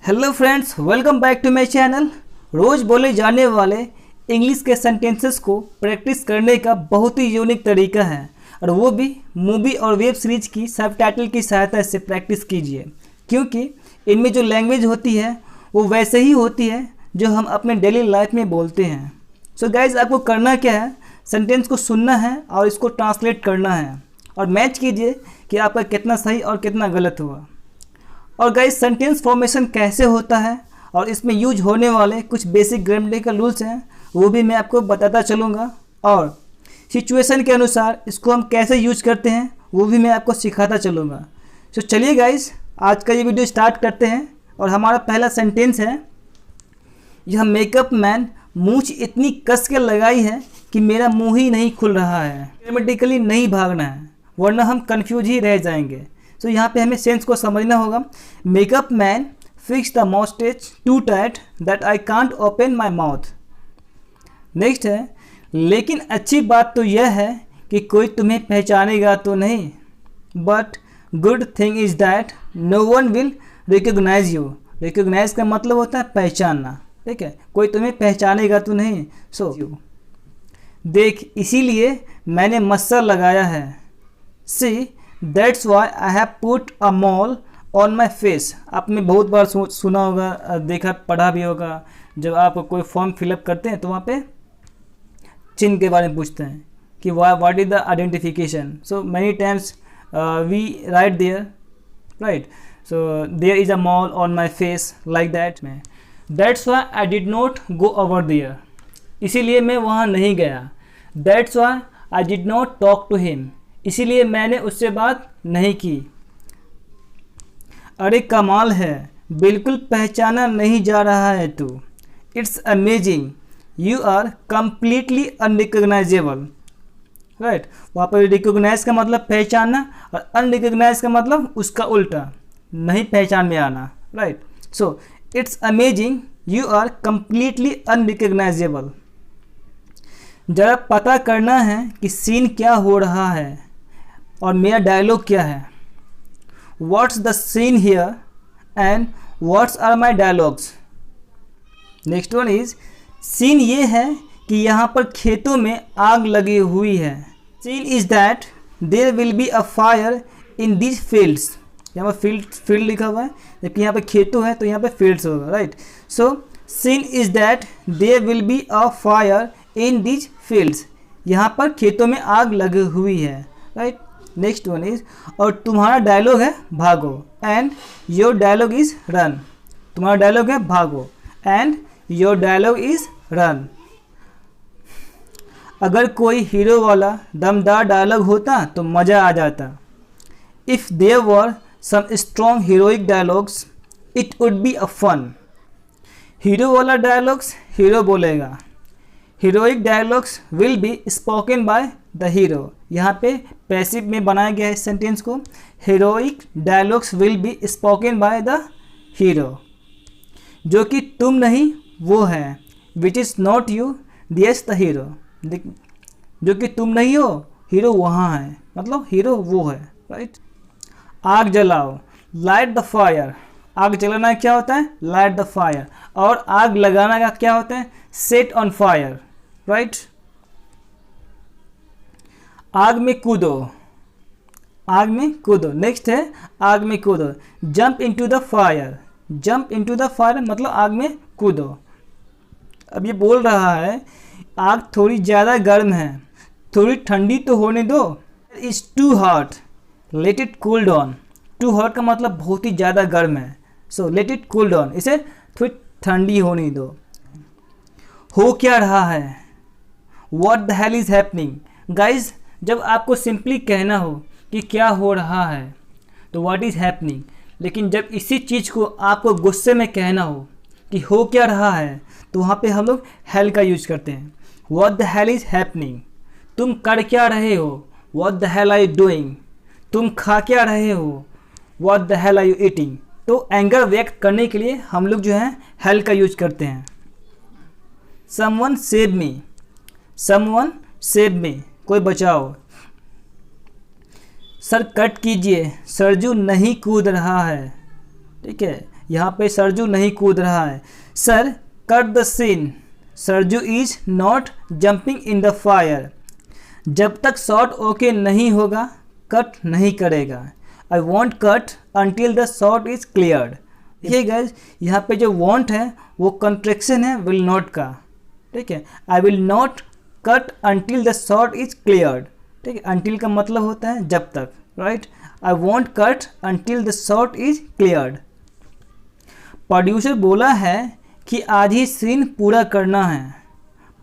Hello friends, welcome back to my channel. रोज़ बोले जाने वाले इंग्लिश के सेंटेंसेस को प्रैक्टिस करने का बहुत ही यूनिक तरीका है, और वो भी मूवी और वेब सीरीज की सबटाइटल की सहायता से प्रैक्टिस कीजिए, क्योंकि इनमें जो लैंग्वेज होती है वो वैसे ही होती है जो हम अपने डेली लाइफ में बोलते हैं। सो गाइज, आपको करना क्या है, सेंटेंस को सुनना है और इसको ट्रांसलेट करना है और मैच कीजिए कि आपका कितना सही और कितना गलत हुआ। और गाइज, सेंटेंस फॉर्मेशन कैसे होता है और इसमें यूज होने वाले कुछ बेसिक ग्रामेटिकल रूल्स हैं वो भी मैं आपको बताता चलूँगा, और सिचुएशन के अनुसार इसको हम कैसे यूज करते हैं वो भी मैं आपको सिखाता चलूँगा। तो चलिए गाइज, आज का ये वीडियो स्टार्ट करते हैं। और हमारा पहला सेंटेंस है, यह मेकअप मैन मूंछ इतनी कस के लगाई है कि मेरा मुंह ही नहीं खुल रहा है। ग्रामेटिकली नहीं भागना है वरना हम कंफ्यूज ही रह जाएंगे। तो यहाँ पे हमें सेंस को समझना होगा। Makeup man fix the moustache too tight that I can't open my mouth. Next है, लेकिन अच्छी बात तो यह है कि कोई तुम्हें पहचानेगा तो नहीं, but good thing is that no one will recognise you. Recognise का मतलब होता है पहचानना, ठीक है। कोई तुम्हें पहचानेगा तो नहीं, सो देख इसीलिए मैंने मस्सर लगाया है। See that's why I have put a mole on my face. आपने बहुत बार सुना होगा, देखा पढ़ा भी होगा। जब आप कोई फॉर्म फिलअप करते हैं तो वहाँ पे चिन्ह के बारे में पूछते हैं कि what is the identification. So many times we write there, right. So there is a mole on my face, like that में। That's why I did not go over there. इसीलिए मैं वहाँ नहीं गया। That's why I did not talk to him. इसीलिए मैंने उससे बात नहीं की। अरे कमाल है, बिल्कुल पहचाना नहीं जा रहा है तू। It's amazing, you are completely unrecognisable. Right, वहाँ पर रिकॉग्नाइज का मतलब पहचानना और अनरिकग्नाइज का मतलब उसका उल्टा, नहीं पहचान में आना। Right, so it's amazing, you are completely unrecognisable. ज़रा पता करना है कि सीन क्या हो रहा है और मेरा डायलॉग क्या है। What's the scene here and what's are my dialogues. Next one is, scene ये है कि यहाँ पर खेतों में आग लगी हुई है। Scene is that there will be a fire in this fields. यहाँ पर फील्ड लिखा हुआ है, जबकि यहाँ पर खेतों है तो यहाँ पर फील्ड्स होगा। Right, so scene is that there will be a fire in this fields. यहाँ पर खेतों में आग लगी हुई है। राइट, नेक्स्ट वन इज, और तुम्हारा डायलॉग है भागो, and your dialogue is run. तुम्हारा डायलॉग है भागो and your dialogue is run. अगर कोई हीरो वाला दमदार डायलॉग होता तो मज़ा आ जाता। If there were some strong heroic dialogues it would be a fun. Hero वाला डायलॉग्स हीरो बोलेगा। Heroic dialogues will be spoken by the hero. यहाँ पे पैसिव में बनाया गया है इस सेंटेंस को। Heroic dialogues will be spoken by the hero. जो कि तुम नहीं वो है, which is not you thus the hero. जो कि तुम नहीं हो, हीरो वहाँ है, मतलब हीरो वो है। राइट, आग जलाओ, लाइट द फायर। आग जलाना क्या होता है, लाइट द फायर। और आग लगाना का क्या होता है, सेट ऑन फायर। राइट, आग में कूदो, आग में कूदो। नेक्स्ट है, आग में कूदो, jump into the fire. Jump into the fire मतलब आग में कूदो। अब ये बोल रहा है आग थोड़ी ज़्यादा गर्म है, थोड़ी ठंडी तो होने दो। It's too hot, let it cool down. Too hot का मतलब बहुत ही ज़्यादा गर्म है, so let it cool down, इसे थोड़ी ठंडी होने दो। हो क्या रहा है, what the hell is happening. Guys, जब आपको सिंपली कहना हो कि क्या हो रहा है तो व्हाट इज़ हैपनिंग, लेकिन जब इसी चीज़ को आपको गुस्से में कहना हो कि हो क्या रहा है तो वहाँ पे हम लोग हेल का यूज करते हैं। What the hell is happening, तुम कर क्या रहे हो, what the hell are you doing. तुम खा क्या रहे हो, what the hell are you eating. तो एंगर व्यक्त करने के लिए हम लोग जो है हेल का यूज करते हैं। Someone save me, someone save me, कोई बचाओ। सर कट कीजिए, सरजू नहीं कूद रहा है। ठीक है, यहाँ पे सरजू नहीं कूद रहा है। Sir cut the scene, Sarju is not jumping in the fire. जब तक शॉट ओके नहीं होगा कट नहीं करेगा। I want cut until the shot is cleared. देखिए गाइस, यहाँ पे जो वॉन्ट है वो कंट्रैक्शन है विल नॉट का, ठीक है। I will not cut until the shot is cleared, ठीक है। अनटिल का मतलब होता है जब तक, right. I want cut until the shot is cleared. Producer बोला है कि आज ही सीन पूरा करना है।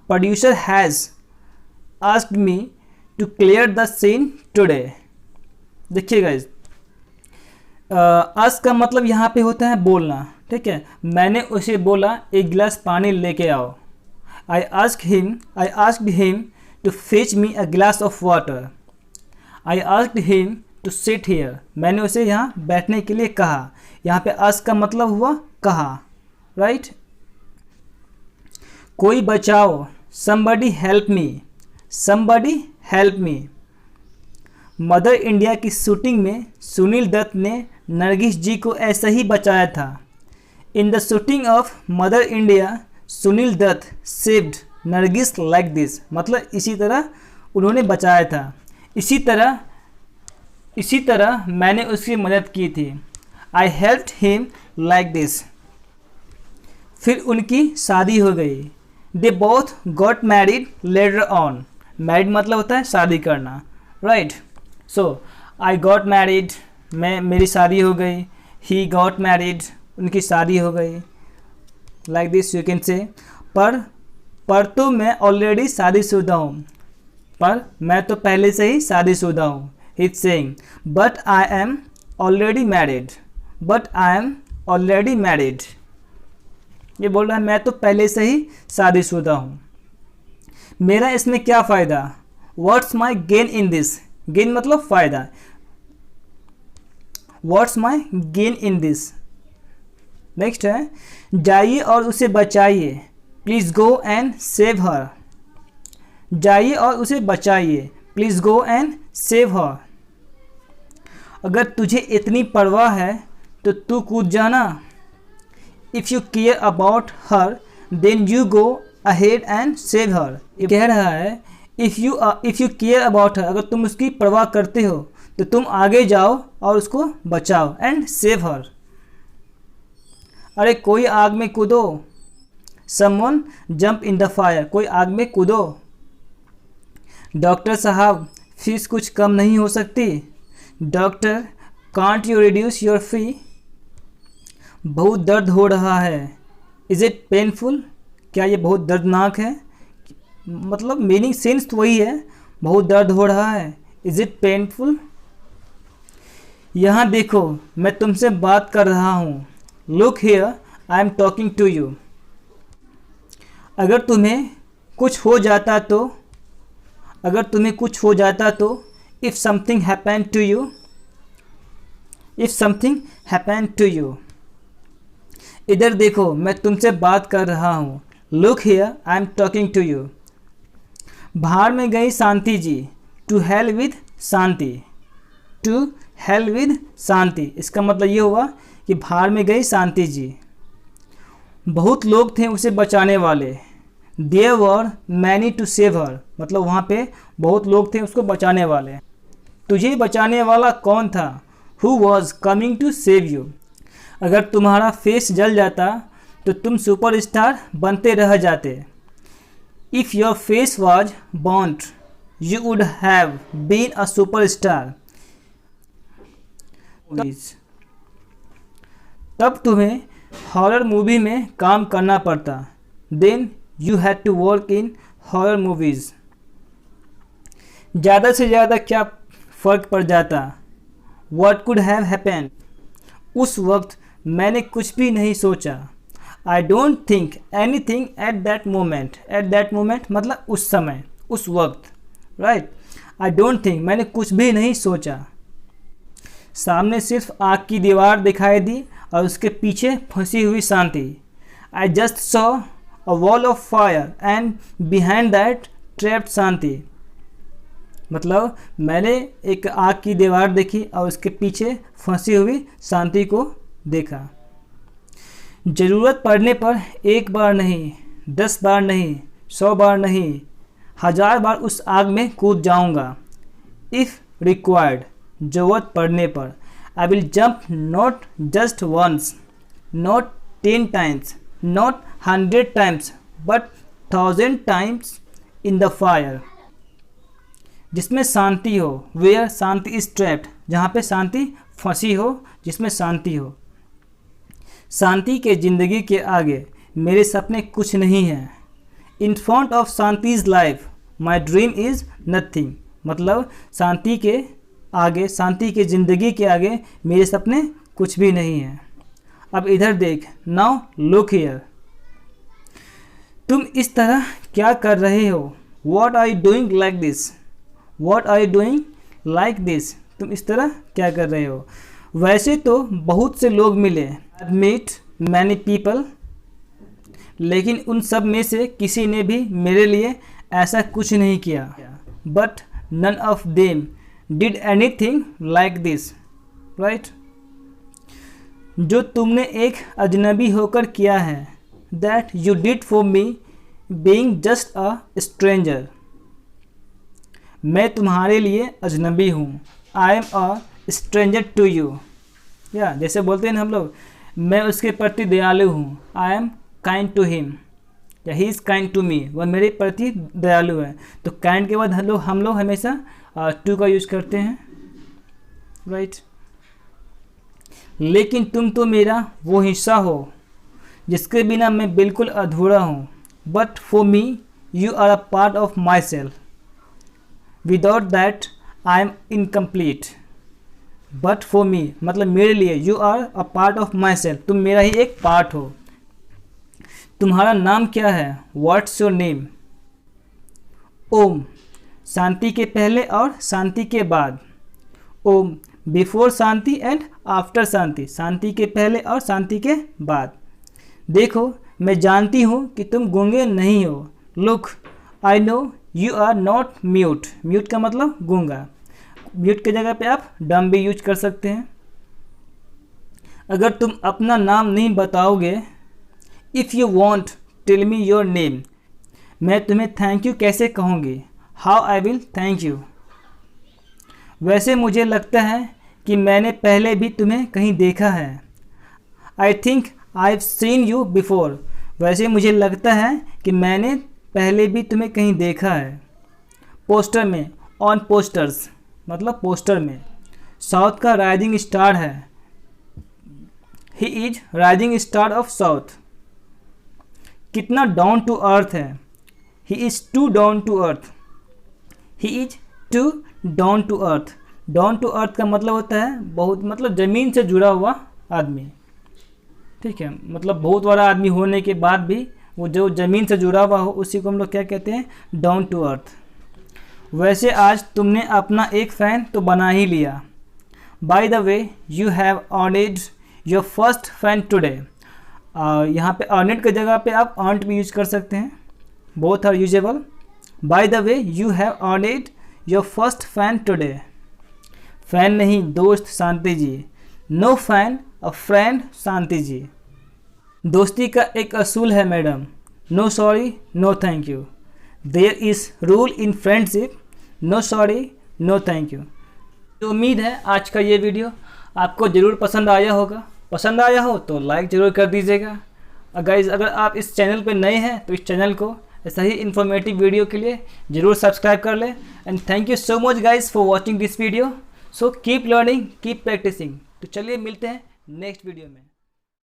Producer has asked me to clear the scene today. देखिए गाइस, आस्क का मतलब यहाँ पे होता है बोलना, ठीक है। मैंने उसे बोला एक गिलास पानी लेके आओ। I asked him to fetch me a glass of water. I asked him to sit here. मैंने उसे यहाँ बैठने के लिए कहा। यहाँ पे आस्क का मतलब हुआ कहा, राइट। कोई बचाओ, somebody help me, somebody help me। Mother India की शूटिंग में सुनील दत्त ने नरगिस जी को ऐसा ही बचाया था। In the shooting of Mother India Sunil Dutt saved Nargis like this, मतलब इसी तरह उन्होंने बचाया था। इसी तरह मैंने उसकी मदद की थी। आई हेल्प्ड हिम लाइक दिस। फिर उनकी शादी हो गई। They both got married later on. Married मतलब होता है शादी करना, right. So I got married, मेरी शादी हो गई। ही गॉट मैरिड, उनकी शादी हो गई। Like this you can say. पर तो मैं ऑलरेडी शादीशुदा हूँ। पर मैं तो पहले से ही शादीशुदा हूँ। He is saying but I am already married. But I am already married, ये बोल रहा है मैं तो पहले से ही शादीशुदा हूँ। मेरा इसमें क्या फ़ायदा? What's my gain in this. Gain मतलब फ़ायदा। What's my gain in this. Next है जाइए और उसे बचाइए। Please go and save her. जाइए और उसे बचाइए। Please go and save her. अगर तुझे इतनी परवाह है तो तू कूद जाना। If you care about her then you go ahead and save her. ये कह रहा है if you care about her, अगर तुम उसकी परवाह करते हो तो तुम आगे जाओ और उसको बचाओ एंड सेव हर। अरे कोई आग में कूदो। Someone jump in the fire. कोई आग में कूदो। डॉक्टर साहब फीस कुछ कम नहीं हो सकती। Doctor can't you reduce your फी। बहुत दर्द हो रहा है। Is it painful. क्या ये बहुत दर्दनाक है? मतलब मीनिंग सेंस तो वही है, बहुत दर्द हो रहा है। Is it painful. यहाँ देखो मैं तुमसे बात कर रहा हूँ। Look here I am talking to you. अगर तुम्हें कुछ हो जाता तो if something happen to you. इधर देखो मैं तुमसे बात कर रहा हूँ। Look here I am talking to you. बाहर में गई Shanti ji. To hell with Shanti. To hell with Shanti, इसका मतलब ये हुआ कि बाहर में गई शांति जी। बहुत लोग थे उसे बचाने वाले। There were many to save her, मतलब वहाँ पे बहुत लोग थे उसको बचाने वाले। तुझे बचाने वाला कौन था? Who was coming to save you. अगर तुम्हारा फेस जल जाता तो तुम सुपरस्टार बनते रह जाते। If your face was burned you would have been a superstar. तब तुम्हें हॉरर मूवी में काम करना पड़ता। Then you had to work in horror movies. ज़्यादा से ज़्यादा क्या फ़र्क पड़ जाता? What could have happened? उस वक्त मैंने कुछ भी नहीं सोचा। I don't think anything at that moment. At that moment मतलब उस समय, उस वक्त, right? I don't think, मैंने कुछ भी नहीं सोचा। सामने सिर्फ आग की दीवार दिखाई दी और उसके पीछे फंसी हुई शांति। I just saw a wall of fire and behind that trapped शांति। मतलब मैंने एक आग की दीवार देखी और उसके पीछे फंसी हुई शांति को देखा। ज़रूरत पड़ने पर एक बार नहीं, 10 बार नहीं, 100 बार नहीं, 1000 बार उस आग में कूद जाऊंगा। इफ़ रिक्वायर्ड, ज़रूरत पड़ने पर। I will jump not just once, not 10 times, not 100 times, but 1000 times in the fire. जिसमें शांति हो, वेयर शांति इज ट्रैप्ड, जहाँ पे शांति फंसी हो, जिसमें शांति हो। शांति के ज़िंदगी के आगे मेरे सपने कुछ नहीं हैं। In front of Shanti's life my dream is nothing. मतलब शांति के आगे, शांति के ज़िंदगी के आगे मेरे सपने कुछ भी नहीं हैं। अब इधर देख, नाउ लुक हियर। तुम इस तरह क्या कर रहे हो? What are you doing like this? What are you doing like this? तुम इस तरह क्या कर रहे हो? वैसे तो बहुत से लोग मिले, मीट मैनी पीपल, लेकिन उन सब में से किसी ने भी मेरे लिए ऐसा कुछ नहीं किया। But none of them did anything like this, right? जो तुमने एक अजनबी होकर किया है, that you did for me being just a stranger. मैं तुम्हारे लिए अजनबी हूँ। I am a stranger to you. या जैसे बोलते हैं ना हम लोग, मैं उसके प्रति दयालु हूँ। I am kind to him, या he is kind to me, वह मेरे प्रति दयालु है। तो काइंड के बाद हम लोग हमेशा टू का यूज करते हैं, राइट? लेकिन तुम तो मेरा वो हिस्सा हो जिसके बिना मैं बिल्कुल अधूरा हूँ। But for me you are a part of my self, without that I am incomplete. But for me मतलब मेरे लिए, you are a part of my self, तुम मेरा ही एक पार्ट हो। तुम्हारा नाम क्या है? What's your name? Om, Shanti के पहले और शांति के बाद। Om before Shanti and after Shanti, Shanti के पहले और शांति के बाद। देखो, मैं जानती हूँ कि तुम गूंगे नहीं हो। Look, I know you are not mute. Mute का मतलब गूंगा। म्यूट की जगह पे आप डम भी यूज कर सकते हैं। अगर तुम अपना नाम नहीं बताओगे, if you won't tell me your name, मैं तुम्हें थैंक यू कैसे कहूँगी? How I will thank you. वैसे मुझे लगता है कि मैंने पहले भी तुम्हें कहीं देखा है। I think I have seen you before. वैसे मुझे लगता है कि मैंने पहले भी तुम्हें कहीं देखा है। पोस्टर में, ऑन पोस्टर्स मतलब पोस्टर में। साउथ का राइजिंग स्टार है। He is rising star of south. कितना डाउन टू अर्थ है। He is too down to earth. He is too down to earth. Down to earth का मतलब होता है बहुत, मतलब ज़मीन से जुड़ा हुआ आदमी, ठीक है? मतलब बहुत बड़ा आदमी होने के बाद भी वो जो ज़मीन से जुड़ा हुआ हो, उसी को हम लोग क्या कहते हैं? Down to earth. वैसे आज तुमने अपना एक फ़ैन तो बना ही लिया। Bye the way you have earned your first fan today. यहाँ पे अर्नड की जगह पे आप अर्नड भी यूज कर सकते हैं। Both are usable. By the way you have earned your first fan today. Fan नहीं, दोस्त Shanti ji. No fan a friend Shanti ji. दोस्ती का एक असूल है madam. No sorry no thank you. There is rule in friendship, no sorry no thank you. तो उम्मीद है आज का ये वीडियो आपको ज़रूर पसंद आया होगा। पसंद आया हो तो लाइक ज़रूर कर दीजिएगा। गाइस, अगर आप इस चैनल पे नए हैं तो इस चैनल को ऐसा ही इन्फॉर्मेटिव वीडियो के लिए ज़रूर सब्सक्राइब कर लें। And thank you so much guys for watching this video. So keep learning, keep practicing. तो चलिए मिलते हैं नेक्स्ट वीडियो में।